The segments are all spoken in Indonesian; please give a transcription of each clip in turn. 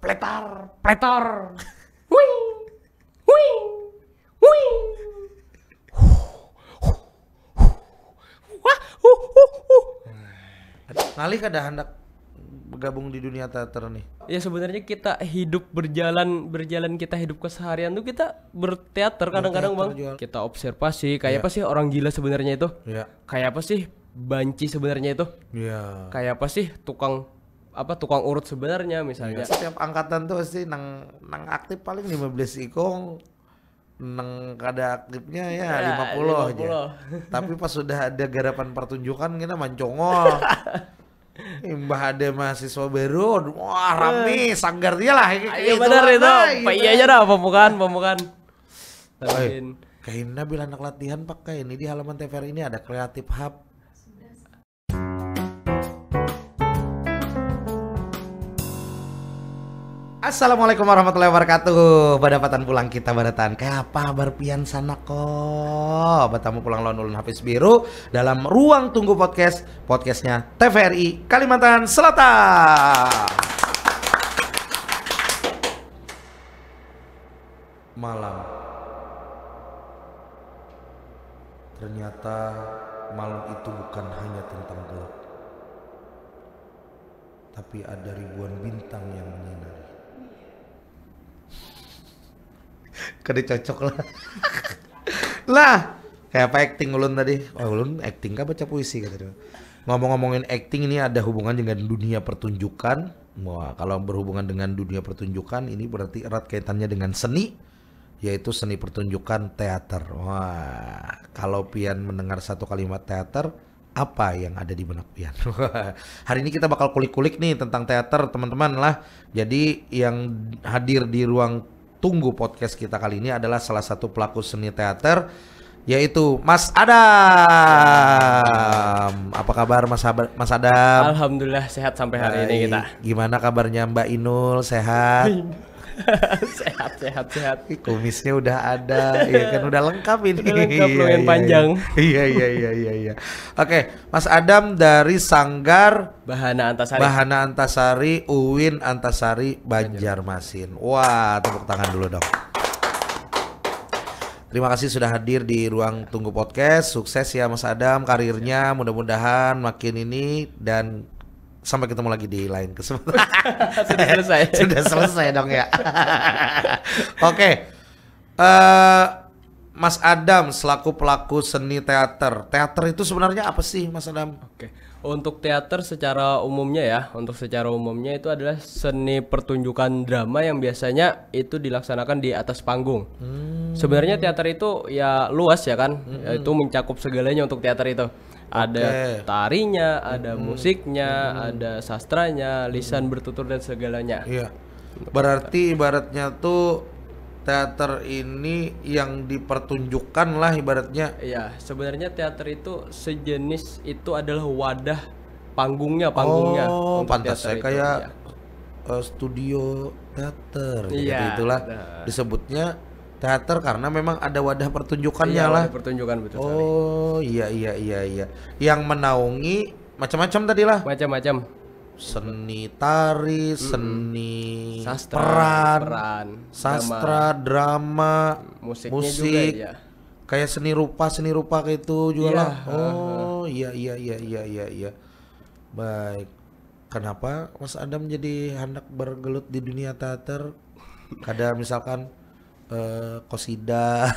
Pletar, pletor. Wing, wing, wing. Wah, Ngalih kada hendak bergabung di dunia teater nih. Ya sebenarnya kita hidup berjalan kita hidup keseharian tuh kita berteater kadang-kadang Bang. Jual. Kita observasi kayak apa sih orang gila sebenarnya itu? Iya. Kayak apa sih banci sebenarnya itu? Iya. Kayak apa sih tukang urut sebenarnya misalnya. Setiap angkatan tuh pasti nang aktif paling 15 ikong, nang kada aktifnya ya 50 aja. Tapi pas sudah ada garapan pertunjukan kita mancongol. Mbah ada mahasiswa baru, wah rame sanggar dia lah. Iya benar itu. Pak iya aja dah pemukaan. Kayaknya bila anak latihan pakai ini di halaman TVRI ini ada Creative Hub. Assalamualaikum warahmatullahi wabarakatuh. Badapatan pulang kita badatan. Kayak apa berpian sana kok. Batamu pulang lawan ulun Hafiz Biru dalam Ruang Tunggu Podcast. Podcastnya TVRI Kalimantan Selatan. Malam. Ternyata malam itu bukan hanya tentang gelap, tapi ada ribuan bintang yang menyinari. Kada cocok lah. Lah, kayak apa acting ulun tadi? Oh, ulun acting kah baca puisi kata dia. Ngomong-ngomongin acting ini ada hubungan dengan dunia pertunjukan. Wah, kalau berhubungan dengan dunia pertunjukan ini berarti erat kaitannya dengan seni, yaitu seni pertunjukan teater. Wah, kalau pian mendengar satu kalimat teater, apa yang ada di benak pian? Hari ini kita bakal kulik-kulik nih tentang teater teman-teman lah. Jadi yang hadir di Ruang Tunggu Podcast kita kali ini adalah salah satu pelaku seni teater, yaitu Mas Adam. Apa kabar Mas Adam? Alhamdulillah sehat sampai hari ini kita. Gimana kabarnya Mbak Inul? Sehat? sehat. Kumisnya udah ada, ya kan udah lengkap ini. Udah lengkap lumayan panjang. Iya. Oke, Mas Adam dari Sanggar Bahana Antasari UIN Antasari Banjarmasin. Wah, tepuk tangan dulu dong. Terima kasih sudah hadir di Ruang Tunggu Podcast. Sukses ya Mas Adam karirnya, mudah-mudahan makin ini dan sampai ketemu lagi di lain kesempatan. Sudah selesai dong ya. Oke. Mas Adam selaku pelaku seni teater. Teater itu sebenarnya apa sih Mas Adam? Oke. Untuk teater secara umumnya itu adalah seni pertunjukan drama yang biasanya itu dilaksanakan di atas panggung. Sebenarnya teater itu ya luas ya kan, itu mencakup segalanya untuk teater itu. Ada tarinya, ada musiknya, ada sastranya, lisan bertutur dan segalanya. Iya. Berarti ibaratnya tuh teater ini yang dipertunjukkan lah ibaratnya. Iya, sebenarnya teater itu sejenis itu adalah wadah panggungnya. Oh, pantas saya itu, kayak ya. Studio teater. Iya, itulah disebutnya teater karena memang ada wadah pertunjukannya lah. Pertunjukan betul sekali. Oh, iya. Yang menaungi macam-macam tadi lah. Macam-macam. Seni tari, seni Sastra, peran, sastra, drama, musik. Juga, ya. Kayak seni rupa kayak itu juga lah. Oh, iya. Baik. Kenapa Mas Adam jadi hendak bergelut di dunia teater? Kada misalkan qosidah.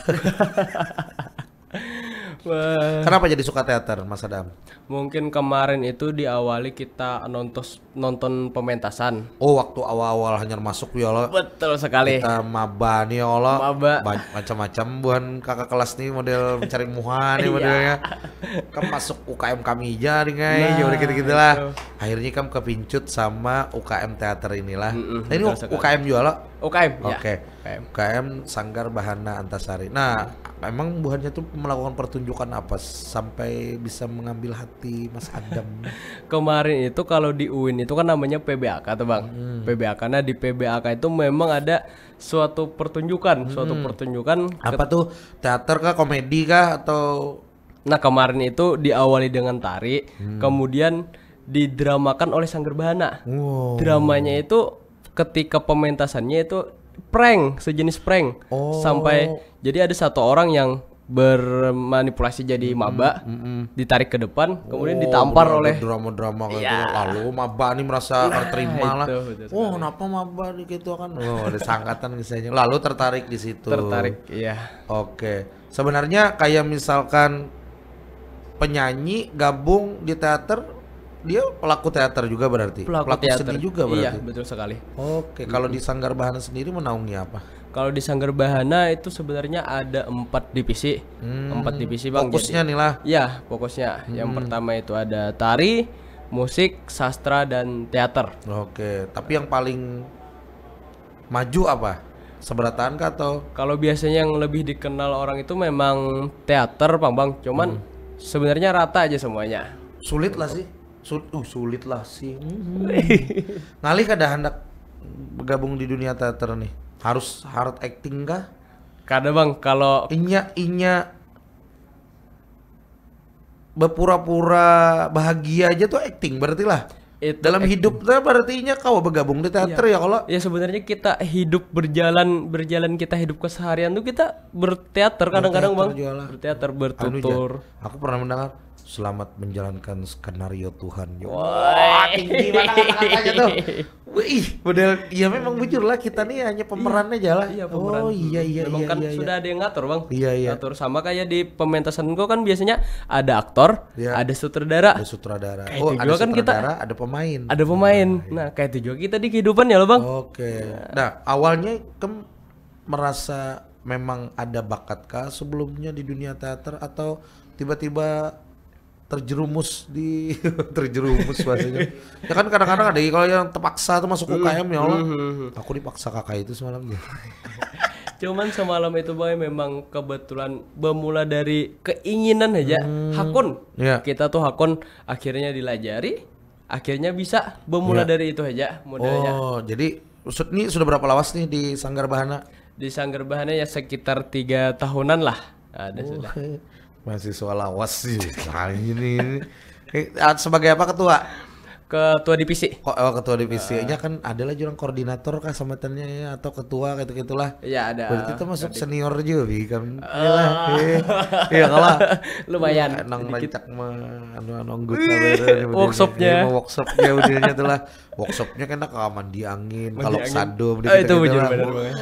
Kenapa jadi suka teater Mas Adam? Mungkin kemarin itu diawali kita nonton pementasan. Oh, waktu awal-awal hanya masuk ya Allah. Betul sekali. Kita maba nih ya Allah. Maba. Macam-macam buan kakak kelas nih model mencari muha nih modelnya. Kan masuk UKM kami aja nih guys. Nah, gitu-gitu lah. Akhirnya kamu kepincut sama UKM teater inilah. Nah, ini UKM juga lah. UKM. Oke. Ya. UKM Sanggar Bahana Antasari. Nah, memang buahnya tuh melakukan pertunjukan apa sampai bisa mengambil hati Mas Adam? Kemarin itu kalau di UIN itu kan namanya PBAK tuh Bang. PBAK. Nah di PBAK itu memang ada suatu pertunjukan. Apa tuh? Teater kah? Komedi kah? Atau? Nah kemarin itu diawali dengan tari, kemudian didramakan oleh Sanggar Bahana. Dramanya itu ketika pementasannya itu prank, sejenis prank. Oh. Sampai jadi ada satu orang yang bermanipulasi jadi maba, ditarik ke depan, kemudian ditampar bener, oleh drama-drama kayak gitu. Lalu maba nih merasa terterima lah. itu, betul Oh, kenapa maba gitu kan? Oh, ada sangkatan misalnya. Lalu tertarik di situ. tertarik, iya. Oke. Sebenarnya kayak misalkan penyanyi gabung di teater, dia pelaku teater juga berarti. Pelaku teater seni juga Iya, berarti. betul sekali. Oke, kalau di Sanggar Bahana sendiri menaungi apa? Kalau di Sanggar Bahana itu sebenarnya ada 4 divisi. 4 divisi Bang. Fokusnya nih lah. Ya, fokusnya. Yang pertama itu ada tari, musik, sastra, dan teater. Oke, tapi yang paling maju apa? Seberataan kah atau? Kalau biasanya yang lebih dikenal orang itu memang teater, Bang. Cuman sebenarnya rata aja semuanya. Sulit lah sih. Sulit lah sih. Ngalih kada hendak bergabung di dunia teater nih. Harus hard acting kah? Kadang Bang, kalau Inya berpura-pura bahagia aja tuh acting berarti lah. itu Dalam hidupnya berarti inya kau bergabung di teater ya kalau ya sebenarnya kita hidup berjalan kita hidup keseharian tuh kita berteater kadang-kadang Bang. juga lah. Berteater, Anu, bertutur. Aku pernah mendengar selamat menjalankan skenario Tuhan. Wah, Tinggi mana kata-katanya tuh. Wih, model ya memang bujur lah kita nih hanya pemeran aja lah. Iya, pemeran. Oh iya Memang kan iya. sudah ada yang ngatur Bang. Iya, iya. Ngatur sama kayak di pementasan gua kan biasanya ada aktor, Iya. ada sutradara, Ada sutradara. Kayak Oh, itu ada juga kan kita- sutradara, ada pemain. ada pemain. Nah, kayak itu juga kita di kehidupan ya loh Bang. Oke. Nah, awalnya merasa memang ada bakatkah sebelumnya di dunia teater atau tiba-tiba terjerumus di terjerumus bahasanya. Ya kan kadang-kadang ada kalau yang terpaksa tuh masuk UKM ya Allah. Aku dipaksa kakak itu semalam ya. Cuman semalam itu Bang memang kebetulan bermula dari keinginan aja. Hakun. Iya. Kita tuh hakun akhirnya dilajari, akhirnya bisa bermula dari itu aja modalnya. Oh, jadi ini sudah berapa lawas nih di Sanggar Bahana? Di Sanggar Bahana ya sekitar 3 tahunan lah. Ada sudah. Mahasiswa lawas sih. Nah, ini. Sebagai apa ketua? Ketua divisi. Ketua divisinya kan adalah jurang koordinator kah samatannya ya atau ketua gitu gitulah. Iya ada. Berarti itu masuk senior juga Bi, kan. Iya kalau Lumayan. nang rancak mah anu anggota bareng. Workshopnya. Workshopnya udahnya tuh lah. Workshopnya kan ke mandi angin, kalau angin. sado Itu bujur bener banget.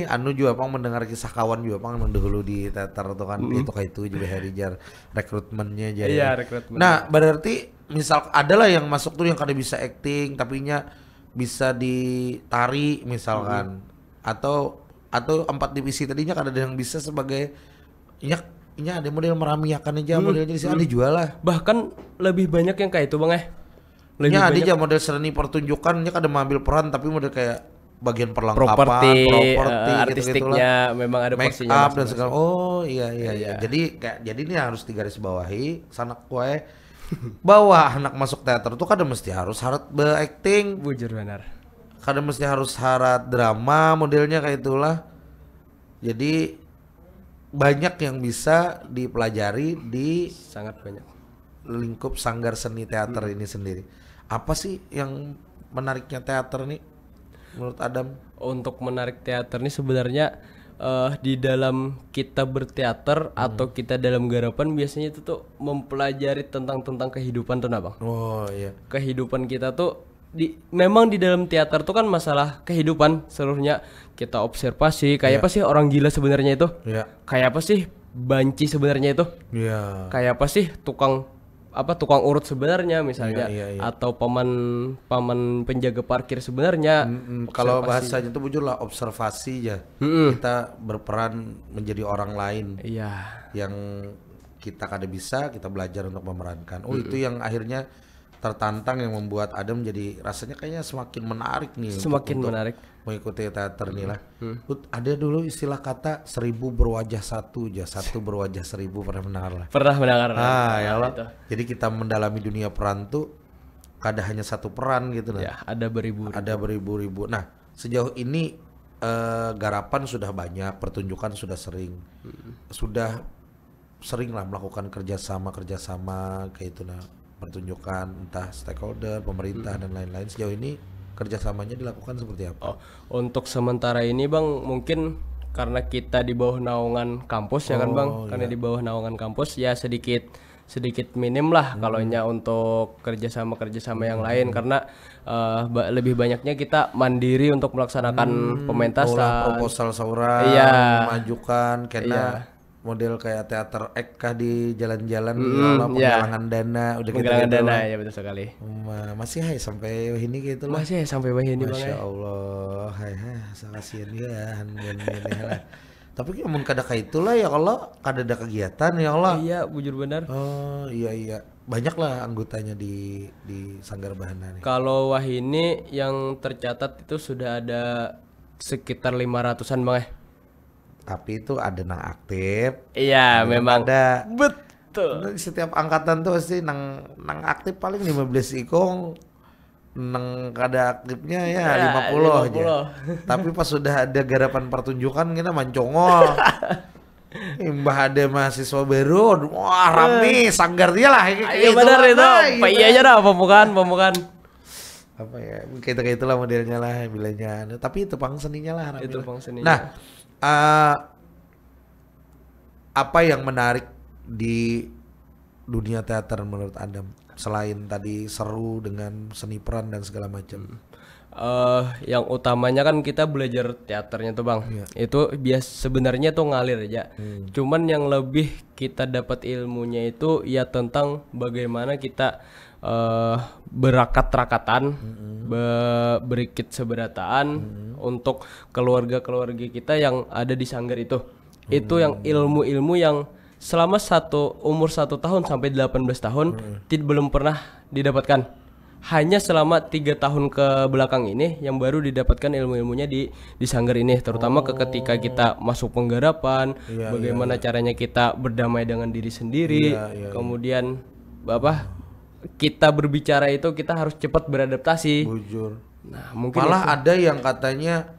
Anu juga pang mendengar kisah kawan juga pang dahulu di teater tuh kan itu kayak itu juga Herijar rekrutmennya jadi. Iya, rekrutmen. Nah, berarti misal adalah yang masuk tuh yang kada bisa acting tapi nya bisa ditari misalkan atau 4 divisi tadinya kada ada yang bisa sebagai nya ada model meramiakan aja modelnya di sini ada jual lah. Bahkan lebih banyak yang kayak itu Bang Lebih Nya ada banyak aja model seni pertunjukannya kada mengambil peran tapi model kayak bagian perlengkapan, properti gitu-gitulah. artistiknya memang ada Make porsinya up dan masing-masing. segala. Oh iya. Jadi ini harus digarisbawahi sanak kue bahwa anak masuk teater tuh kadang mesti harus syarat be-acting, Bujur benar. kadang mesti harus syarat drama modelnya kayak itulah. Jadi banyak yang bisa dipelajari di Sangat banyak. lingkup sanggar seni teater ini sendiri. Apa sih yang menariknya teater nih menurut Adam? Untuk menarik teater ini sebenarnya di dalam kita berteater atau kita dalam garapan biasanya itu tuh mempelajari tentang kehidupan tuh nah Bang. Oh iya. Kehidupan kita tuh memang di dalam teater tuh kan masalah kehidupan seluruhnya kita observasi kayak apa sih orang gila sebenarnya itu? Iya. Kayak apa sih banci sebenarnya itu? Iya. Kayak apa sih tukang urut sebenarnya misalnya Iya. atau paman penjaga parkir sebenarnya. Kalau bahasanya tuh bujur lah observasi aja. Kita berperan menjadi orang lain Iya. yang kita kada bisa, kita belajar untuk memerankan. Oh itu yang akhirnya tertantang yang membuat Adam jadi rasanya kayaknya semakin menarik nih. Semakin untuk menarik. mengikuti teater nih lah. Ada dulu istilah kata 1000 berwajah satu aja, satu berwajah 1000 pernah mendengar lah. Pernah mendengar. Ya Allah. itu. Jadi kita mendalami dunia peran tuh kada hanya satu peran gitu lah. Ya, ada beribu. Ada beribu-ribu. Nah, sejauh ini garapan sudah banyak, pertunjukan sudah sering. Sudah sering lah melakukan kerjasama kayak itu nah, pertunjukan entah stakeholder, pemerintah dan lain-lain. Sejauh ini kerjasamanya dilakukan seperti apa? Oh, untuk sementara ini Bang, mungkin karena kita di bawah naungan kampus ya kan Bang, karena di bawah naungan kampus ya sedikit minim lah kalaunya untuk kerjasama yang lain karena lebih banyaknya kita mandiri untuk melaksanakan pementasan, Proposal seorang, Iya. memajukan, karena model kayak teater ek kah di jalan-jalan, iya. penggalangan dana, udah penggalangan gitu-gitu dana lah. ya betul sekali. Masih hai sampai ini gitu lah. Masih ya sampai ini Bang Masya ya. Allah, hai sakasian dia, lah. Tapi mun kada ka itulah ya Allah, kada ada kegiatan ya Allah. Iya, bujur benar. Oh iya, banyak lah anggotanya di Sanggar Bahana nih. Kalau Wahini yang tercatat itu sudah ada sekitar 500-an Bang ya. Tapi itu ada nang aktif, Iya, memang ada. betul. Di setiap angkatan tuh pasti nang aktif paling 15 ikong, nang kada aktifnya ya 50 aja. Tapi pas sudah ada garapan pertunjukan kita mancongol. Mbah ada mahasiswa baru, wah rame sanggar dia lah. Iya benar itu. Pak iya aja dah pembukaan. Apa ya, kayak itulah modelnya lah bilangnya. Tapi itu pang seninya lah. rame Itu lah. pang seninya. Nah, apa yang menarik di dunia teater menurut Anda selain tadi seru dengan seni peran dan segala macam? Yang utamanya kan kita belajar teaternya tuh Bang. Itu sebenarnya tuh ngalir aja. Cuman yang lebih kita dapat ilmunya itu ya tentang bagaimana kita berakat-rakatan, berikit seberataan untuk keluarga-keluarga kita yang ada di sanggar itu. Itu yang ilmu-ilmu yang selama umur 1 tahun sampai 18 tahun belum pernah didapatkan. Hanya selama 3 tahun ke belakang ini yang baru didapatkan ilmu-ilmunya di sanggar ini, terutama ketika kita masuk penggarapan, bagaimana caranya kita berdamai dengan diri sendiri, kemudian kita berbicara itu kita harus cepat beradaptasi. Bujur. Nah, mungkin Malah ada yang katanya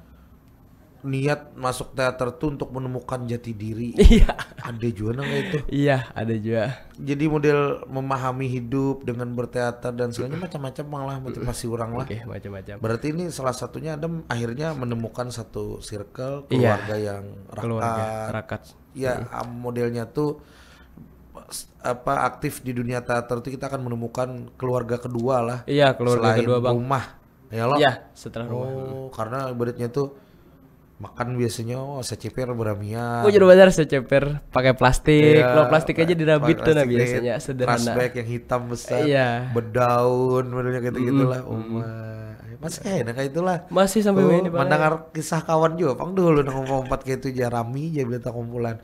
niat masuk teater tuh untuk menemukan jati diri. Iya. Ada juga nang itu. Iya, ada juga. Jadi model memahami hidup dengan berteater dan segalanya macam-macam malah motivasi orang lah. Oke, macam-macam. Berarti ini salah satunya Anda akhirnya menemukan satu circle keluarga yang rakat. Ya, modelnya tuh aktif di dunia teater itu kita akan menemukan keluarga kedua lah. Iya, keluarga selain kedua Bang. Rumah. Ya loh. Iya, setelah rumah. Oh, karena ibaratnya tuh makan biasanya seceper beramian. Jadi benar seceper pakai plastik. Iya, Kalau plastik aja dirabit tuh nah plastik biasanya sederhana. Flashback yang hitam besar. Iya. Bedaun, modelnya gitu-gitulah. Masih enak kayak itulah. Masih sampai ini Bang. Mendengar kisah kawan juga, Pang dulu nang ngompat kayak itu jarami aja berita kumpulan.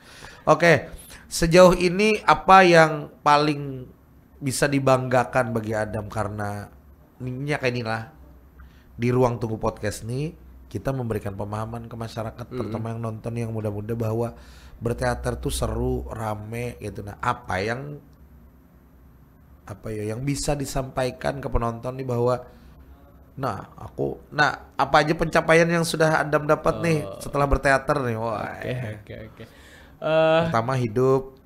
Oke, sejauh ini apa yang paling bisa dibanggakan bagi Adam karena ini kayak inilah di ruang tunggu podcast nih kita memberikan pemahaman ke masyarakat terutama yang nonton yang muda-muda bahwa berteater tuh seru, rame gitu. Nah, apa yang bisa disampaikan ke penonton nih bahwa apa aja pencapaian yang sudah Adam dapat nih setelah berteater nih. Wah. Oke. Pertama hidup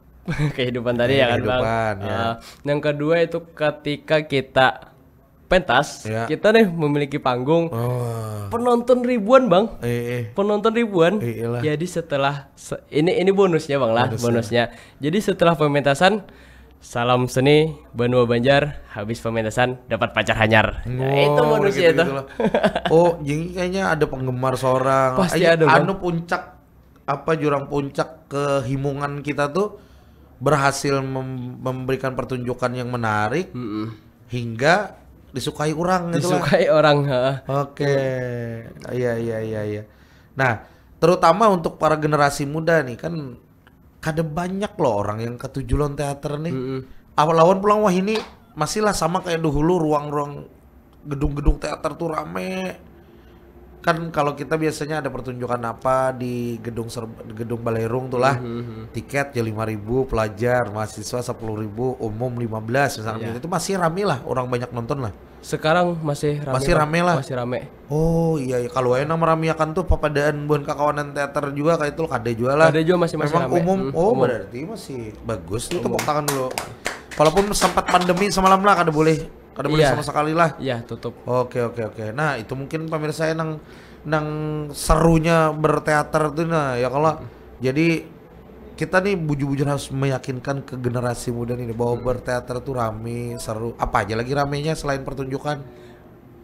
kehidupan tadi ya kan kehidupan, Bang. ya. Yang kedua itu ketika kita pentas, kita nih memiliki panggung. Penonton ribuan Bang. Penonton ribuan. Jadi setelah ini bonusnya Bang lah, bonusnya. Jadi setelah pementasan salam seni Banua Banjar, habis pementasan dapat pacar hanyar. Nah, itu bonusnya itu. Jadi kayaknya ada penggemar seorang. Pasti ada Bang. Puncak jurang puncak kehimungan kita tuh berhasil memberikan pertunjukan yang menarik hingga disukai orang gitu lah. Disukai orang, Oke. Iya. Nah, terutama untuk para generasi muda nih kan kada banyak loh orang yang ketujuan teater nih. Awal-awal pulang wah ini masih lah sama kayak dahulu ruang-ruang gedung-gedung teater tuh rame. Kan kalau kita biasanya ada pertunjukan apa di gedung Balerung tuh lah. Tiket ya 5.000, pelajar, mahasiswa 10.000, umum 15 misalnya. Itu masih rame lah, orang banyak nonton lah. Sekarang masih rame lah. Masih rame. Oh iya, kalau enak meramiakan tuh papadaan buan kekawanan teater juga kayak itu kada juga lah. Kada juga masih memang rame. Umum. Berarti masih bagus tuh tepuk tangan dulu. Walaupun sempat pandemi semalam lah kada boleh kada boleh Iya. sama sekali lah. Iya, tutup. Oke. Nah itu mungkin pemirsa nang serunya berteater tuh nah ya kalau jadi kita nih bujur-bujur harus meyakinkan ke generasi muda nih bahwa berteater tuh rame, seru. Apa aja lagi ramenya selain pertunjukan?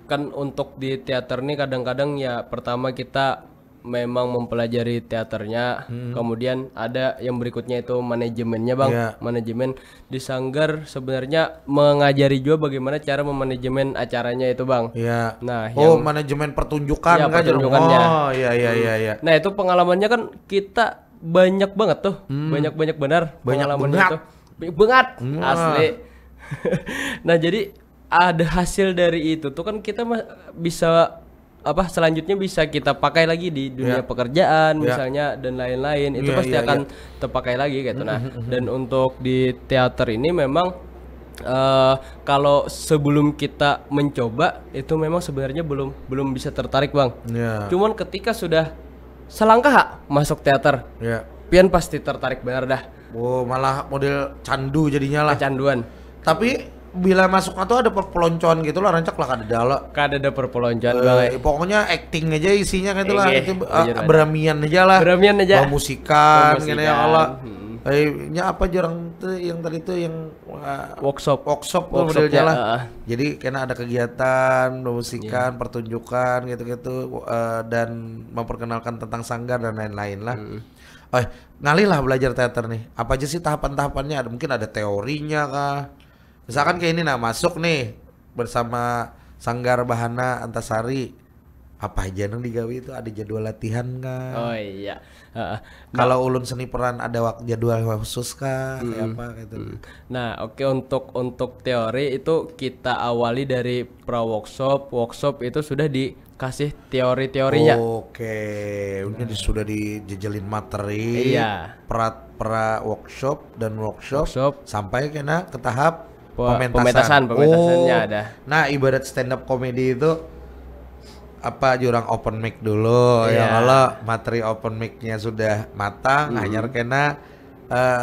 Kan untuk di teater nih kadang-kadang ya pertama kita memang mempelajari teaternya, kemudian ada yang berikutnya itu manajemennya bang. Iya. Manajemen di Sanggar sebenarnya mengajari juga bagaimana cara memanajemen acaranya itu bang. Ya. Nah, Manajemen pertunjukan Ya, kan? pertunjukannya. Oh, iya. Nah itu pengalamannya kan kita banyak banget tuh, banyak benar pengalamannya banget. tuh, banget Wah. asli. Nah jadi ada hasil dari itu tuh kan kita bisa apa selanjutnya bisa kita pakai lagi di dunia pekerjaan misalnya dan lain-lain itu pasti akan terpakai lagi gitu. Nah dan untuk di teater ini memang kalau sebelum kita mencoba itu memang sebenarnya belum bisa tertarik bang. Ya. Cuman ketika sudah selangkah masuk teater, Ya. pian pasti tertarik benar dah. Oh, malah model candu jadinya lah. Kecanduan. Tapi bila masuk atau ada perpeloncoan gitu lah rancak lah kada dala. Kada perpeloncoan bang. Pokoknya acting aja isinya gitu lah. Iya, Itu iya, beramian aja lah. Beramian aja. Musikan gini ya Allah. Hmm. Nya apa jarang tuh yang tadi tuh yang Workshop. workshop Workshopnya, modelnya lah. Jadi karena ada kegiatan, musikan, pertunjukan gitu-gitu dan memperkenalkan tentang Sanggar dan lain-lain lah. Ngalih lah belajar teater nih. Apa aja sih tahapan-tahapannya? Mungkin ada teorinya kah? Misalkan kayak ini nah masuk nih bersama Sanggar Bahana Antasari. Apa aja yang digawe itu ada jadwal latihan kah? Oh iya. Kalau ulun seni peran ada jadwal khusus kah? Kayak apa gitu. Nah, oke untuk teori itu kita awali dari workshop itu sudah dikasih teori-teorinya. Oke, ini sudah dijejelin materi. Iya. Pra workshop dan workshop sampai kena ke tahap pementasannya ada. Nah, ibarat stand up comedy itu apa jurang open mic dulu ya kalau materi open mic-nya sudah matang hanyar kena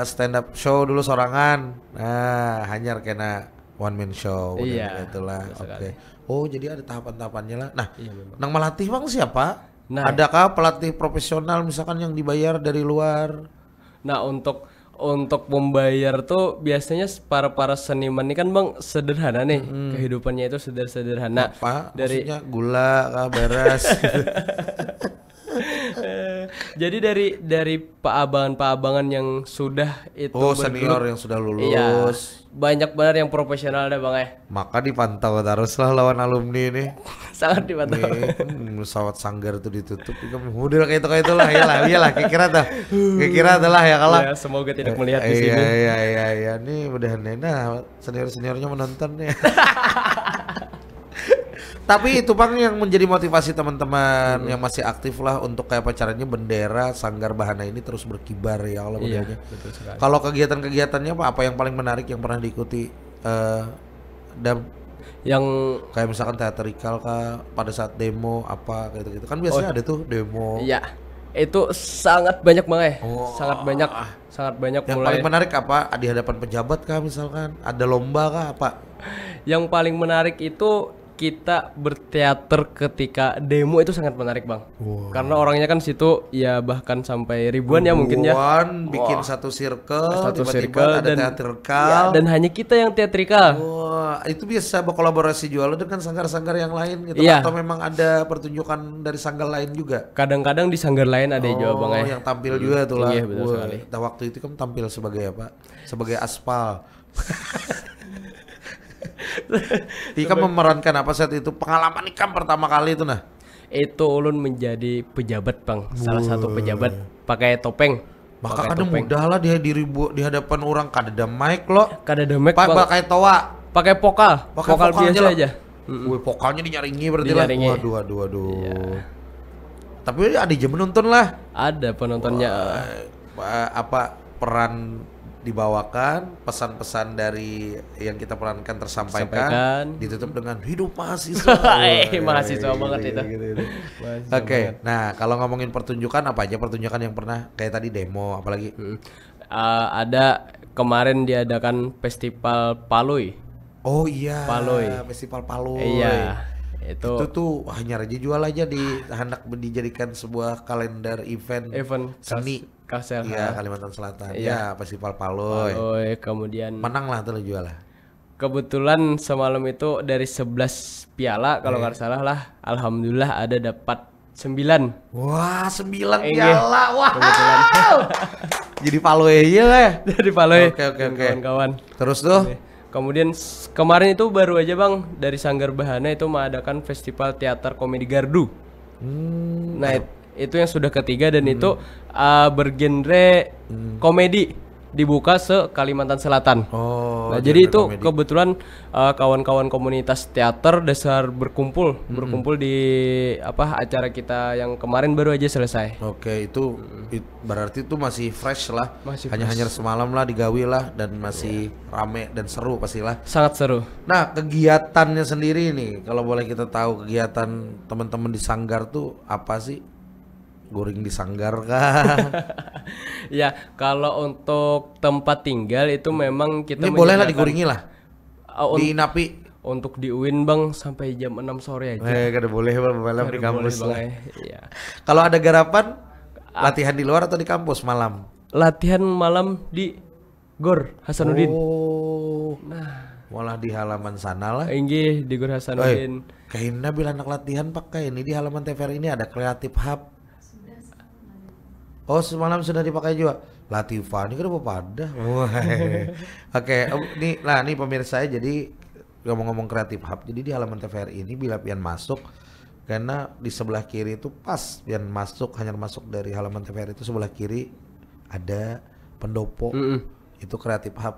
stand up show dulu sorangan. Nah, hanyar kena one man show itulah. Oke. Oh, jadi ada tahapan-tahapannya lah. Nah, nang melatih bang siapa? Nah, adakah pelatih profesional misalkan yang dibayar dari luar? Nah, untuk membayar tuh biasanya para seniman ini kan bang sederhana nih kehidupannya itu sederhana. Apa? Dari maksudnya gula kah beres? Jadi dari pak-abangan yang sudah itu senior yang sudah lulus. Iya, banyak banget yang profesional deh bang Maka dipantau terus lah lawan alumni nih. Sangat dipantau. Pesawat Sanggar itu ditutup model kayak itu lah iyalah kira lah ya kalau ya, semoga tidak melihat di sini. Iya nih mudah nah seniornya menonton nih. Tapi itu bang yang menjadi motivasi teman-teman yang masih aktif lah untuk kayak caranya bendera Sanggar Bahana ini terus berkibar ya Allah modelnya. Betul sekali. Kalau kegiatan-kegiatannya apa yang paling menarik yang pernah diikuti dan yang kayak misalkan teatrikal kah pada saat demo apa gitu kan biasanya ada tuh demo. Iya. Itu sangat banyak bang sangat banyak Yang paling menarik apa di hadapan pejabat kah misalkan ada lomba kah apa? Yang paling menarik itu kita berteater ketika demo itu sangat menarik bang. Karena orangnya kan situ ya bahkan sampai ribuan ya mungkin ya. Bikin satu circle circle ada teatrikal. Ya, dan hanya kita yang teatrikal. Wah, itu biasa berkolaborasi jual dengan sanggar-sanggar yang lain gitu atau memang ada pertunjukan dari sanggar lain juga? Kadang-kadang di sanggar lain ada juga bang yang tampil juga tuh lah. Iya, betul sekali. Nah, waktu itu kan tampil sebagai apa? Sebagai aspal. Ikam memerankan apa saat itu? Pengalaman Ikam pertama kali itu nah? Itu ulun menjadi pejabat bang, salah satu pejabat pakai topeng. Maka kada mudah lah dia di hadapan orang kada ada mic lo. Kada ada mic bang. Pakai toa. Pakai vokal biasa aja. Vokalnya dinyaringi berarti dinyaringi. lah. Waduh. Iya. Tapi ada jam menonton lah. Ada penontonnya. Apa peran dibawakan, pesan-pesan dari yang kita perankan tersampaikan, ditutup dengan hidup mahasiswa. Mahasiswa banget itu. Oke. Nah, kalau ngomongin pertunjukan apa aja pertunjukan yang pernah kayak tadi demo apalagi? Ada kemarin diadakan festival Palui. Oh iya, Paloy. festival Paloy. Iya, Itu tuh hanya aja jual aja hendak dijadikan sebuah kalender event event seni. Kalsel. Iya, Kalimantan Selatan. Iya. Iya, festival Paloy. Paloy, kemudian Menang lah tuh lo jual lah. kebetulan semalam itu dari 11 piala kalau nggak salah lah, alhamdulillah ada dapat 9. Wah, 9 Iya, piala. Wow. kebetulan. Jadi Paloy aja lah ya. Dari Paloy. Oke, oke, dan oke. kawan-kawan. Terus tuh, Kemudian kemarin itu baru aja Bang dari Sanggar Bahana itu mengadakan festival teater komedi Gardu. Nah, itu yang sudah ketiga dan itu bergenre komedi, dibuka se Kalimantan Selatan. oh, Nah, jadi genre itu komedi. kebetulan kawan-kawan komunitas teater dasar berkumpul di acara kita yang kemarin baru aja selesai. Oke, itu berarti itu masih fresh lah. Masih Hanya semalam lah digawi lah dan masih rame dan seru pastilah. Sangat seru. Nah, kegiatannya sendiri nih, kalau boleh kita tahu kegiatan teman-teman di Sanggar tuh apa sih? Goring di Sanggar kah? Ya, kalau untuk tempat tinggal itu memang kita Ini boleh lah menyediakan- digoringi lah. Un- Diinapi. untuk di UIN Bang sampai jam 6 sore aja. Kada boleh malam di Baru kampus boleh, lah. Bang, Iya. Kalau ada garapan latihan di luar atau di kampus malam? Latihan malam di Gor Hasanuddin. Oh. Malah di halaman sana lah. Inggih di Gor Hasanuddin. Kayaknya bila anak latihan pakai ini di halaman TVRI ini ada Creative Hub. Oh, semalam sudah dipakai juga. Latifah ini kenapa pada? Oke, nih pemirsa ya, jadi ngomong-ngomong Creative Hub. Jadi di halaman TVRI ini bila pian masuk, karena di sebelah kiri itu pas pian masuk, hanya masuk dari halaman TVRI itu sebelah kiri ada pendopo. Itu Creative Hub.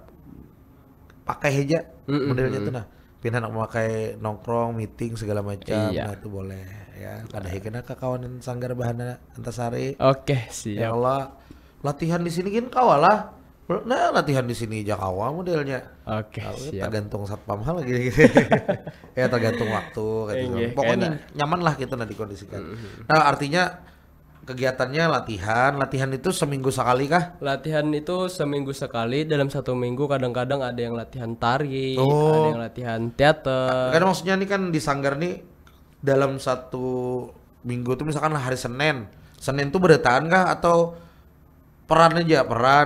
Pakai aja modelnya tuh nah. Pian anak memakai nongkrong, meeting segala macam. Iya. Nah itu boleh ya. Ada hikena ke kawanan Sanggar Bahana Antasari. Oke, Ya siap. Allah, latihan di sini kan kawalah. Nah, latihan di sini Jakawa modelnya. Oke, siap. Tergantung satpam hal gitu. Ya tergantung waktu gitu. Iya, Pokoknya nyaman lah kita nah dikondisikan. Nah, artinya kegiatannya latihan itu seminggu sekali kah? Latihan itu seminggu sekali, dalam satu minggu kadang-kadang ada yang latihan tari, Oh. ada yang latihan teater. Karena maksudnya nih kan di Sanggar nih dalam satu minggu tuh misalkan hari Senin. Senin tuh berdetaan kah atau peran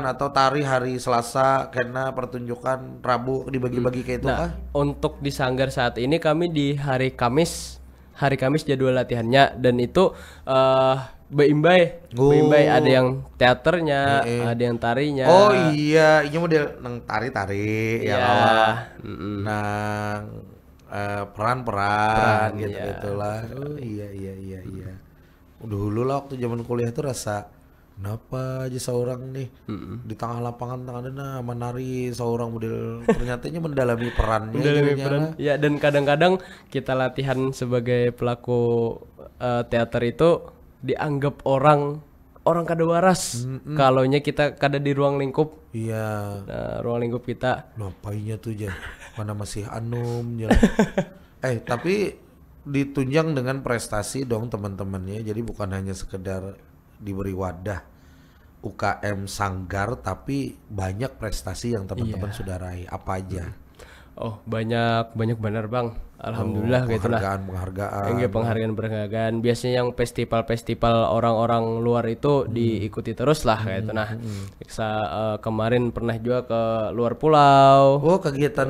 atau tari hari Selasa karena pertunjukan Rabu dibagi-bagi kayak itu Nah, kah? untuk di Sanggar saat ini kami di hari Kamis jadwal latihannya dan itu Beimbay, ada yang teaternya, ada yang tarinya. Oh iya, ini model nang tari-tari ya Iya. kawan. Mm-mm. Nang peran-peran gitu iya. gitulah. Oh iya. Dulu lah waktu zaman kuliah tuh rasa kenapa aja seorang nih di tengah lapangan menari seorang model ternyatanya mendalami perannya. Mendalami jadinya peran. lah. Ya, dan kadang-kadang kita latihan sebagai pelaku teater itu dianggap orang kada waras. Kalaunya kita kada di ruang lingkup. Iya. Nah, ruang lingkup kita. Ngapainnya tuh Jan? Mana masih anum Jan. Tapi ditunjang dengan prestasi dong teman-temannya. Jadi bukan hanya sekedar diberi wadah UKM Sanggar, tapi banyak prestasi yang teman-teman sudah raih. Apa aja? Oh, banyak benar Bang. Alhamdulillah gitu lah. Penghargaan. Penghargaan. Biasanya yang festival orang-orang luar itu diikuti terus lah kayak itu. Nah, kemarin pernah juga ke luar pulau. Oh, kegiatan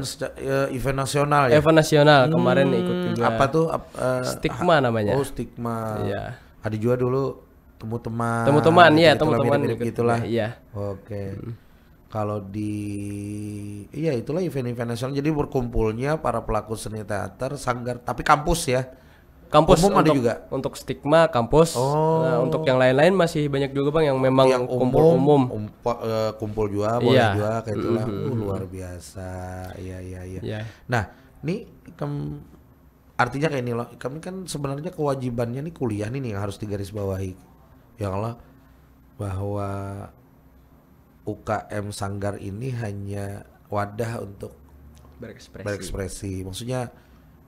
event nasional ya? Event nasional kemarin ikut juga. Apa tuh? Stigma namanya. Oh, Stigma. Iya. Ada juga dulu temu-teman. Teman-teman ya, gitu-gitulah, teman-teman mirip-mirip ikut. gitulah. Iya. Oke. Kalau itulah event-event nasional. Jadi berkumpulnya para pelaku seni teater Sanggar, tapi kampus ya. Kampus Umum ada untuk, juga? untuk stigma kampus. Nah, untuk yang lain-lain masih banyak juga Bang yang memang Yang kumpul umum. kumpul juga, boleh Iya. juga kayak itulah. Luar biasa. Iya. Iya. Nah, nih artinya kayak ini loh. Kami kan sebenarnya kewajibannya nih kuliah nih yang harus digarisbawahi. Ya Allah, bahwa UKM Sanggar ini hanya wadah untuk berekspresi. Maksudnya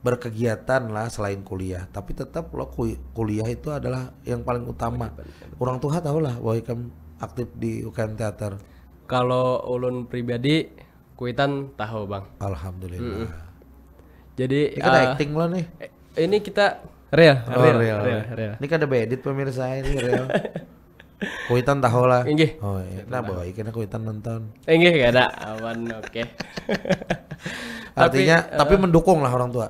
berkegiatan lah selain kuliah. Tapi tetap lo kuliah itu adalah yang paling utama. Orang tua tahu lah bahwa kamu aktif di UKM teater. Kalau ulun pribadi kuitan tahu Bang. Alhamdulillah. Jadi Ini kan ada acting lo nih. ini kita real. Ini kan ada edit pemirsa ini real. Kuitan tahu lah. Inggih. Oh iya. Nah bawa ikan kuitan nonton. Inggih gak ada. Aman, oke. Artinya tapi mendukung lah orang tua.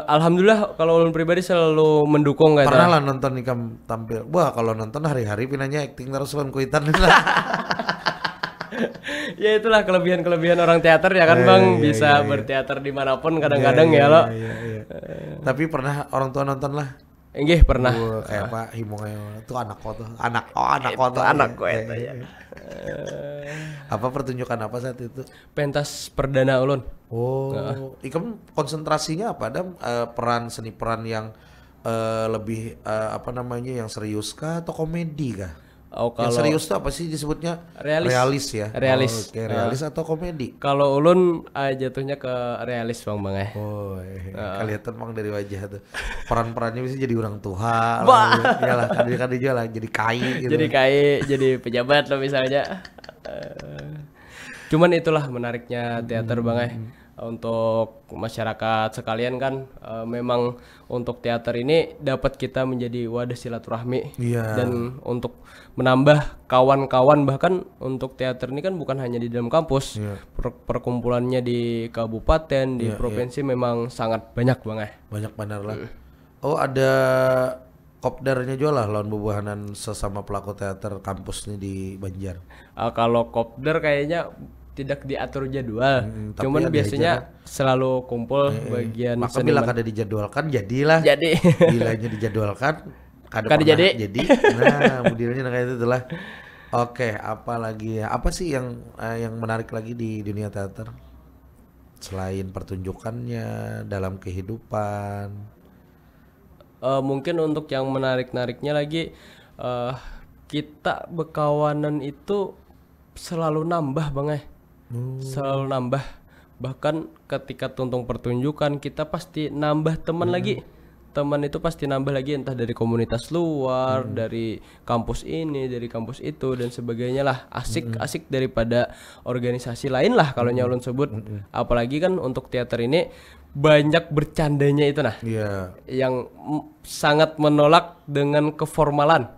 Alhamdulillah kalau ulun pribadi selalu mendukung kayak Pernah lah nonton ikam tampil. Wah kalau nonton hari-hari pinanya acting terus kan kuitan. Ya itulah kelebihan-kelebihan orang teater ya kan Bang, bisa berteater dimanapun kadang-kadang ya lo. Iya. Tapi pernah orang tua nonton lah. Inggih pernah. Kayak apa Himongeo itu anak kau tuh. Anak Anakku itu ya. Apa pertunjukan apa saat itu? Pentas perdana ulun. Oh, ikam konsentrasinya apa? Ada peran seni peran yang lebih apa namanya yang serius kah atau komedi kah? Oh, Yang kalau serius tuh apa sih disebutnya? Realis. Ya. Realis. Oh, oke, realis atau komedi? kalau ulun jatuhnya ke realis Bang ya. Oh, kelihatan Bang dari wajah tuh. Peran-perannya bisa jadi orang tua. Iyalah, kadang-kadang juga lah jadi kai gitu. Jadi kayak jadi pejabat lo misalnya. Cuman itulah menariknya teater Bang untuk masyarakat sekalian kan memang untuk teater ini dapat kita menjadi wadah silaturahmi dan untuk menambah kawan-kawan, bahkan untuk teater ini kan bukan hanya di dalam kampus, perkumpulannya di kabupaten, di provinsi memang sangat banyak Bang Banyak benar lah. Oh ada kopdarnya juga lah lawan bubuhanan sesama pelaku teater kampus nih di Banjar. Kalau kopdar kayaknya tidak diatur jadwal, cuman biasanya selalu kumpul bagian maka bila kada dijadwalkan jadilah. Jadi Bilanya dijadwalkan kada jadi. Nah, modelnya kayak itu lah. Oke, apa lagi ya? Apa sih yang menarik lagi di dunia teater? Selain pertunjukannya dalam kehidupan. Mungkin untuk yang menarik-nariknya lagi kita berkawanan itu selalu nambah Bang selalu nambah, bahkan ketika tuntung pertunjukan kita pasti nambah teman lagi. Teman itu pasti nambah lagi, entah dari komunitas luar, dari kampus ini, dari kampus itu dan sebagainya lah. Asik daripada organisasi lain lah kalau nyalon sebut. Apalagi kan untuk teater ini banyak bercandanya itu yang sangat menolak dengan keformalan.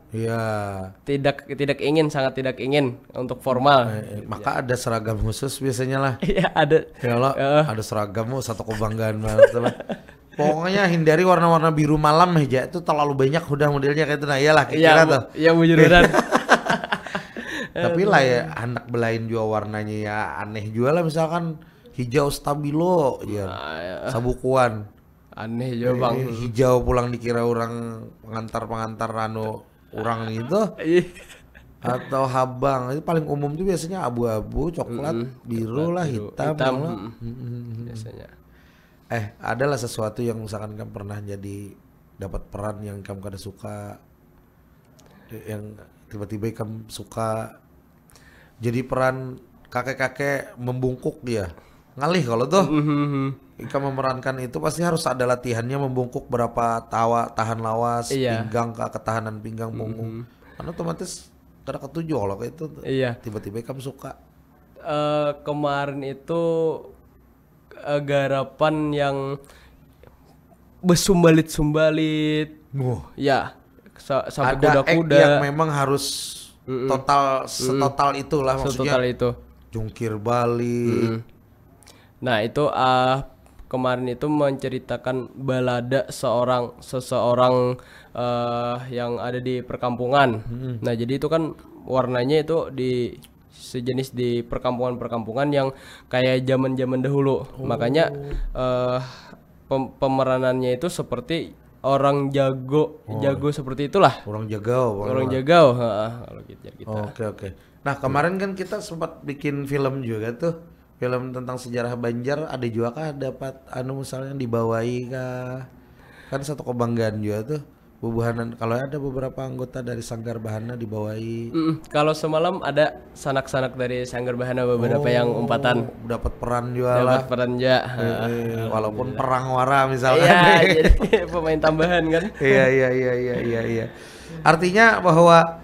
Sangat tidak ingin untuk formal. Maka ada seragam khusus biasanya lah. Iya ada. Ya Allah, ada seragammu satu kebanggaan banget lah. Pokoknya hindari warna-warna biru malam aja, itu terlalu banyak udah modelnya kayak itu. Nah iyalah kira tuh. Iya bujuran. Tapi lah ya anak belain juga warnanya ya aneh juga lah, misalkan hijau stabilo ya. Sabukuan. Aneh juga Bang. Hijau pulang dikira orang pengantar orang gitu. Atau habang itu paling umum tuh biasanya abu-abu, coklat, biru lah, hitam. Biasanya. Adalah sesuatu yang misalkan kamu pernah jadi dapat peran yang kamu kada suka, yang tiba-tiba kamu suka jadi peran kakek-kakek membungkuk dia ngalih kalau tuh kamu memerankan itu pasti harus ada latihannya membungkuk berapa tahan lawas, pinggang ketahanan pinggang punggung, karena otomatis kada ketujuh kalau kayak itu. Tiba-tiba kamu suka. Kemarin itu garapan yang besumbalit-sumbalit. Ya, sampai kuda-kuda. Yang memang harus total setotal itulah maksudnya. Setotal itu. Jungkir balik. Nah, itu kemarin itu menceritakan balada seseorang yang ada di perkampungan. Nah, jadi itu kan warnanya itu sejenis di perkampungan yang kayak zaman-zaman dahulu. Makanya pemeranannya itu seperti orang jago seperti itulah. Orang jagau kalau gitu. Oke. Nah, kemarin kan kita sempat bikin film juga tuh. Film tentang sejarah Banjar, ada juga kah dapat misalnya dibawahi kah? Kan satu kebanggaan juga tuh. Bubuhanan kalau ada beberapa anggota dari Sanggar Bahana dibawahi. Kalau semalam ada sanak-sanak dari Sanggar Bahana beberapa yang umpatan. Dapat peran juga lah. Dapat peran juga. Walaupun perang wara misalnya. Iya, jadi pemain tambahan kan. Iya. Artinya bahwa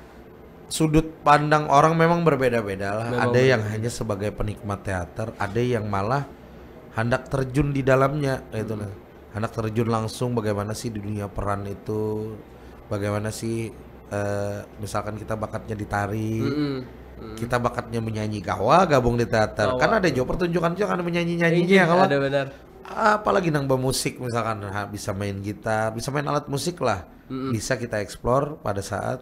sudut pandang orang memang berbeda-beda lah. Ada yang hanya sebagai penikmat teater, ada yang malah hendak terjun di dalamnya gitu nah. Hendak terjun langsung bagaimana sih di dunia peran itu, bagaimana sih misalkan kita bakatnya di tari, kita bakatnya menyanyi gabung di teater. Kan ada juga pertunjukan juga kan menyanyi-nyanyinya kalau ada benar. apalagi nang bermusik misalkan bisa main gitar, bisa main alat musik lah. Bisa kita explore pada saat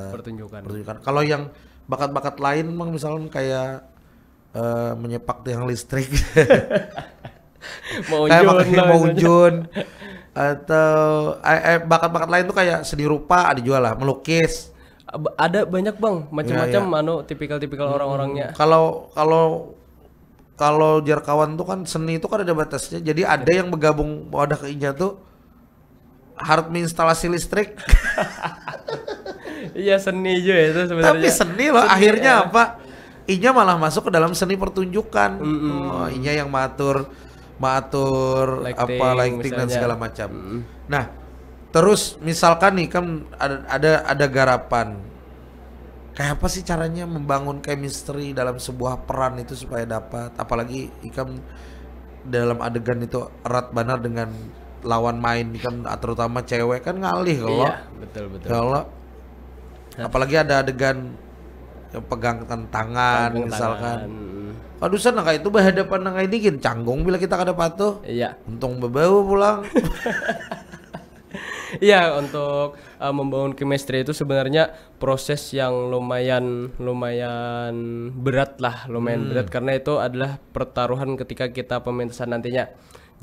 pertunjukan. Kalau yang bakat-bakat lain emang misalkan kayak menyepak tiang listrik. Mau unjun atau bakat-bakat lain tuh kayak seni rupa ada juga lah, melukis. Ada banyak bang, macam-macam tipikal-tipikal orang-orangnya. Kalau jarkawan tuh kan seni itu kan ada batasnya. Jadi ada yang bergabung wadah ke Inya tuh harus menginstalasi listrik. Iya seni juga itu sebenarnya. Tapi seni loh akhirnya apa? Inya malah masuk ke dalam seni pertunjukan. Inya yang matur lighting dan segala macam. Nah, terus misalkan nih kan ada garapan. Kayak apa sih caranya membangun chemistry dalam sebuah peran itu supaya dapat, apalagi Ikam dalam adegan itu erat benar dengan lawan main kan, terutama cewek kan ngalih kalau. Iya, betul. Kalau apalagi ada adegan yang pegangkan tangan misalkan. Aduh sana kayak itu berhadapan dengan ini gin canggung bila kita kada patuh. Iya. Untung berbau pulang. Iya, untuk membangun chemistry itu sebenarnya proses yang lumayan berat lah, berat karena itu adalah pertaruhan ketika kita pementasan nantinya.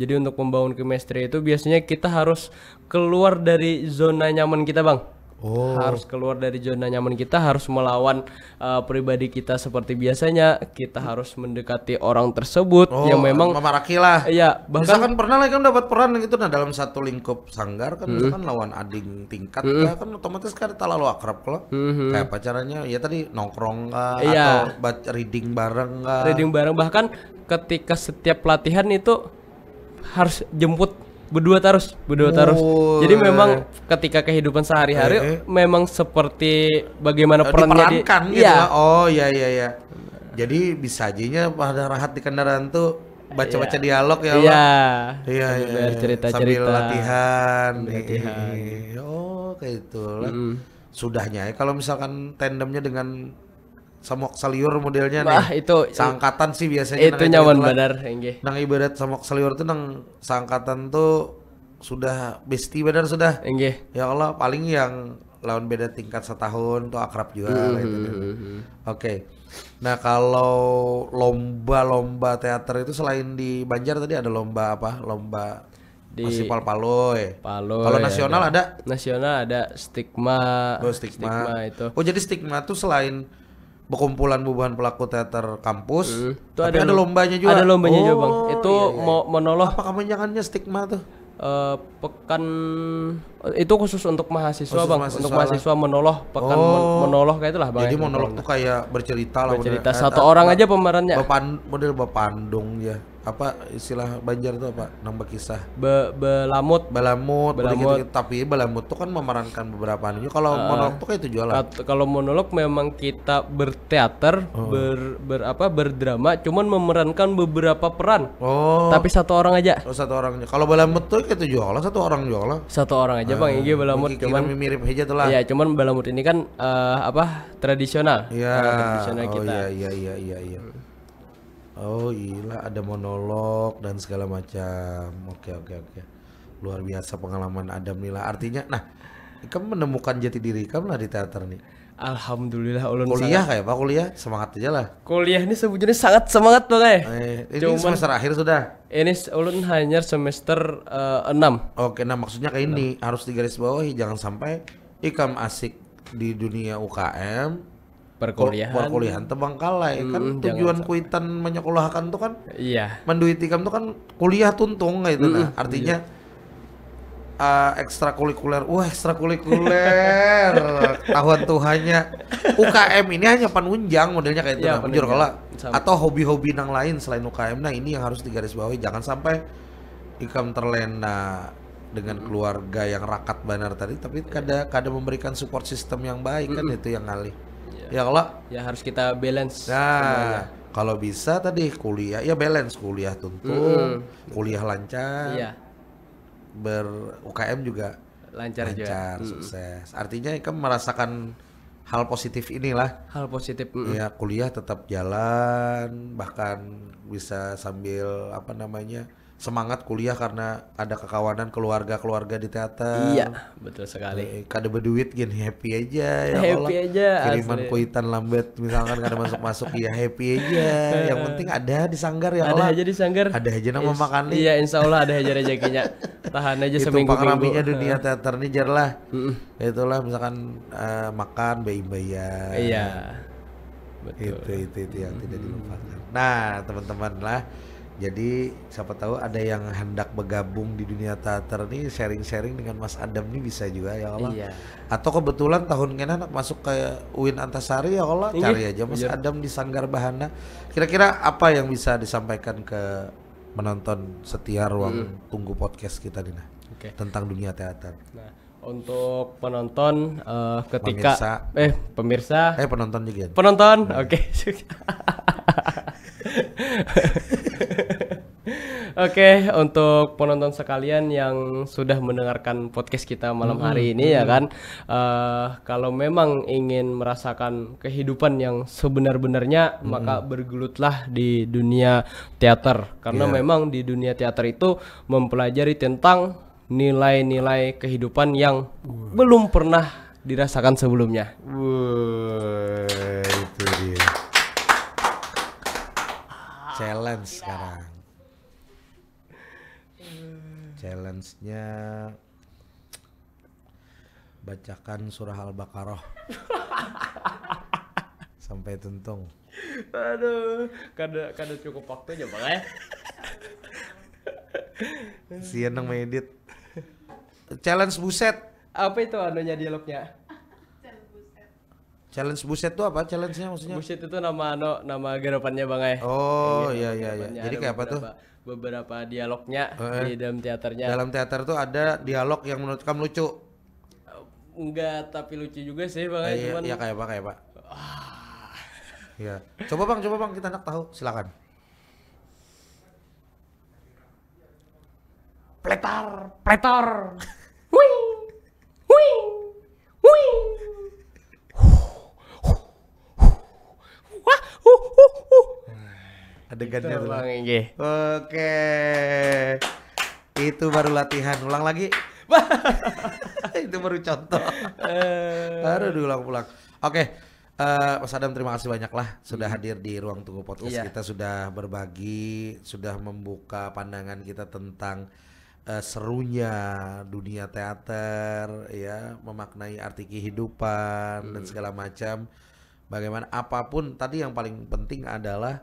Jadi untuk membangun chemistry itu biasanya kita harus keluar dari zona nyaman kita, Bang. Harus keluar dari zona nyaman kita, harus melawan pribadi kita seperti biasanya. Kita harus mendekati orang tersebut yang memang memaraki lah. Iya, bahkan misalkan pernah kan dapat peran gitu nah dalam satu lingkup sanggar kan misalkan lawan ading tingkat kan otomatis kan terlalu akrab kalau. Kayak apa caranya? Ya tadi nongkrong atau reading bareng Reading bareng, bahkan ketika setiap pelatihan itu harus jemput berdua terus. Jadi memang ketika kehidupan sehari-hari memang seperti bagaimana perannya diperankan gitu lah. Oh iya. Jadi bisa aja pada rahat di kendaraan tuh baca-baca dialog ya Allah. Iya. Cerita-cerita sambil latihan. Oh kayak itulah. Sudahnya ya kalau misalkan tandemnya dengan samok saliur modelnya nih. Itu seangkatan sih biasanya. Itu nyaman benar enggih. Nang ibarat samok saliur tuh nang seangkatan tuh sudah bestie benar sudah. Enggih. Ya Allah paling yang lawan beda tingkat setahun tuh akrab juga gitu. Oke. Nah, kalau lomba teater itu selain di Banjar tadi ada lomba apa? Lomba di Festival Paloy. Kalau nasional ada? Nasional ada Stigma. Stigma itu. Oh, jadi Stigma tuh selain berkumpulan bubuhan pelaku teater kampus, itu tapi ada lombanya juga. Ada lombanya juga, Bang. Itu mau menoloh. Apa kepanjangannya Stigma tuh? Pekan itu khusus untuk mahasiswa, Bang. Untuk mahasiswa menoloh, pekan menoloh kayak itulah, Bang. Jadi monolog tuh kayak bercerita lah. Bercerita satu orang aja pemerannya. Model Bapandung ya. Apa istilah Banjar tuh apa? Nambah kisah. Belamut. Gitu. Tapi belamut tuh kan memerankan beberapa anu. Kalau monolog tuh kayak itu jualan. Kalau monolog memang kita berteater, berdrama, cuman memerankan beberapa peran. Tapi satu orang aja. Satu orangnya. Kalau belamut tuh kayak itu jualan, satu orang jualan. Satu orang aja, Bang. Ini belamut cuman mirip aja tuh lah. Iya, cuman belamut ini kan tradisional. Iya. Tradisional kita. Iya. Oh iya, ada monolog dan segala macam. Oke. Luar biasa pengalaman Adam nih lah. Artinya, nah, kamu menemukan jati diri kamu lah di teater nih. Alhamdulillah ulun. Kuliah kayak apa kuliah? Semangat aja lah. Kuliah ini sebetulnya sangat semangat Bang. Ini semester akhir sudah. Ini ulun hanya semester 6. Oke, nah maksudnya kayak ini harus digarisbawahi, jangan sampai ikam asik di dunia UKM perkuliahan terbengkalai kan tujuan kuitan menyekolahkan tuh kan menduit ikam tuh kan kuliah tuntung gitu nah artinya ekstrakurikuler tahuan Tuhannya UKM ini hanya penunjang modelnya kayak itu nah, atau hobi-hobi yang lain selain UKM. Nah ini yang harus digarisbawahi, jangan sampai ikam terlena dengan keluarga yang rakat banar tadi tapi kada memberikan support system yang baik kan itu yang ngalih. Ya kalau ya harus kita balance. Nah, Kalau bisa tadi kuliah ya balance, kuliah tuntung, kuliah lancar, Iya, UKM juga lancar juga. sukses. Artinya Ika merasakan hal positif inilah. Hal positif. Ya kuliah tetap jalan, bahkan bisa sambil apa namanya semangat kuliah karena ada kekawanan keluarga di teater. Iya, betul sekali. Kada berduit gini happy aja ya Happy Allah. aja, Kiriman asli. kuitan lambat misalkan kada masuk ya happy aja. Yang penting ada di sanggar ya Ada Allah. aja di sanggar. Ada aja nama makan nih. Iya, insya Allah ada aja rezekinya. Tahan aja Itu seminggu-minggu. pangraminya dunia teater nih jar lah. Itulah misalkan makan bayar. Iya. Betul. Itu yang tidak dilupakan. Nah teman-teman lah, jadi siapa tahu ada yang hendak bergabung di dunia teater nih, sharing-sharing dengan Mas Adam nih bisa juga ya Allah. Iya. Atau kebetulan tahun kena anak masuk ke UIN Antasari ya Allah, Iya, cari aja Mas Adam di Sanggar Bahana. Kira-kira apa yang bisa disampaikan ke penonton setia ruang tunggu podcast kita Dina Oke. tentang dunia teater? Nah, untuk penonton ketika pemirsa Penonton juga. penonton, oke. Oke, untuk penonton sekalian yang sudah mendengarkan podcast kita malam hari ini ya kan, kalau memang ingin merasakan kehidupan yang sebenar-benarnya, maka bergelutlah di dunia teater, karena memang di dunia teater itu mempelajari tentang nilai-nilai kehidupan yang belum pernah dirasakan sebelumnya. Wah, itu dia. Challenge sekarang. Challenge-nya bacakan surah Al-Baqarah sampai tuntung. Aduh, kada cukup waktunya bang ya. Sian nang medit. Challenge buset. Apa itu anunya dialognya? Challenge buset tuh apa? Challenge-nya maksudnya? Buset itu nama garapannya bang ya. Oh Iya, iya. garapannya. Jadi Ada kayak apa tuh? beberapa dialognya di dalam teaternya. Dalam teater tuh ada dialog yang menurut kamu lucu. Enggak, tapi lucu juga sih bang ya. Iya, Cuman iya kayak apa? Iya. Coba bang kita nak tahu. Silakan. Pletor. Wing. Wing. Wing. Wah, Adegannya Itu tuh. bang Engge. Oke. Itu baru latihan. Ulang lagi. Itu baru contoh. Baru diulang-ulang. Oke. Mas Adam terima kasih banyak lah sudah hadir di ruang tunggu podcast Iya. kita, sudah berbagi, sudah membuka pandangan kita tentang serunya dunia teater ya, memaknai arti kehidupan dan segala macam. Bagaimana apapun tadi yang paling penting adalah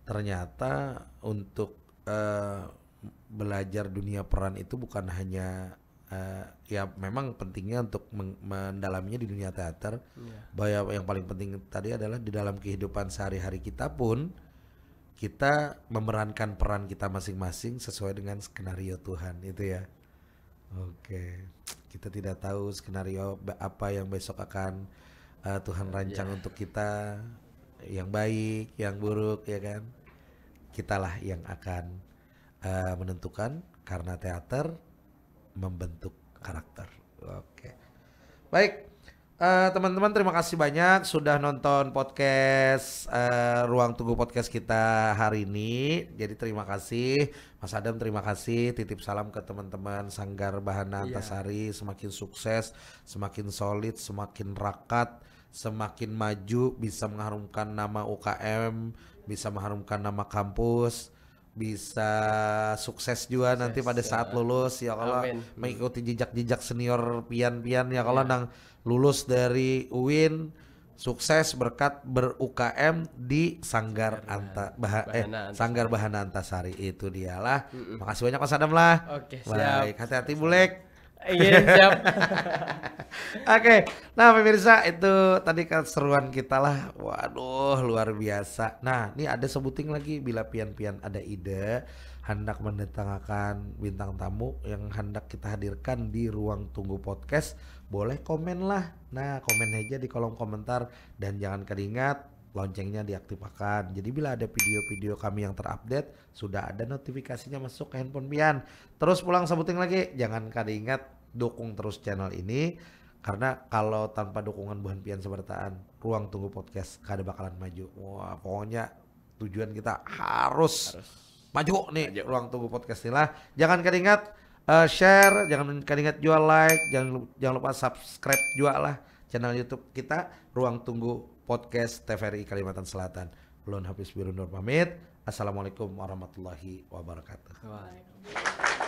ternyata untuk belajar dunia peran itu bukan hanya ya memang pentingnya untuk mendalaminya di dunia teater. Bahwa yang paling penting tadi adalah di dalam kehidupan sehari-hari kita pun kita memerankan peran kita masing-masing sesuai dengan skenario Tuhan itu ya. Oke, kita tidak tahu skenario apa yang besok akan Tuhan rancang untuk kita, yang baik, yang buruk ya kan. Kitalah yang akan menentukan karena teater membentuk karakter. Oke. Baik. Teman-teman terima kasih banyak sudah nonton podcast Ruang Tunggu Podcast kita hari ini. Jadi terima kasih Mas Adam, terima kasih. Titip salam ke teman-teman Sanggar Bahana Antasari, semakin sukses, semakin solid, semakin rakat, semakin maju, bisa mengharumkan nama UKM, bisa mengharumkan nama kampus, bisa sukses juga nanti pada saat lulus ya Allah. Amin. Mengikuti jejak-jejak senior pian-pian ya Allah nang lulus dari UIN, sukses berkat ber-UKM di Sanggar Sanggar Bahana Antasari. Itu dialah. Makasih banyak Mas Adam lah. Oke, siap. Baik, hati-hati Bulek. Iya, siap. Oke, nah pemirsa itu tadi keseruan kita lah. Waduh luar biasa. Nah ini ada sebuting lagi bila pian-pian ada ide hendak mendatangkan bintang tamu yang hendak kita hadirkan di Ruang Tunggu Podcast, boleh komen lah. Nah komen aja di kolom komentar dan jangan keringat loncengnya diaktifkan. Jadi bila ada video-video kami yang terupdate, sudah ada notifikasinya masuk ke handphone Pian. Terus pulang sebutin lagi, jangan kada ingat dukung terus channel ini. Karena kalau tanpa dukungan Buhan Pian Sebertaan, Ruang Tunggu Podcast kada bakalan maju. Wah, pokoknya tujuan kita harus maju nih, Ruang Tunggu Podcast ini lah. Jangan kada ingat share, jangan kada ingat jual like, jangan lupa subscribe juga lah channel YouTube kita Ruang Tunggu Podcast TVRI Kalimantan Selatan. Ulun Hafiz Birunur pamit. Assalamualaikum warahmatullahi wabarakatuh. Waalaikumsalam.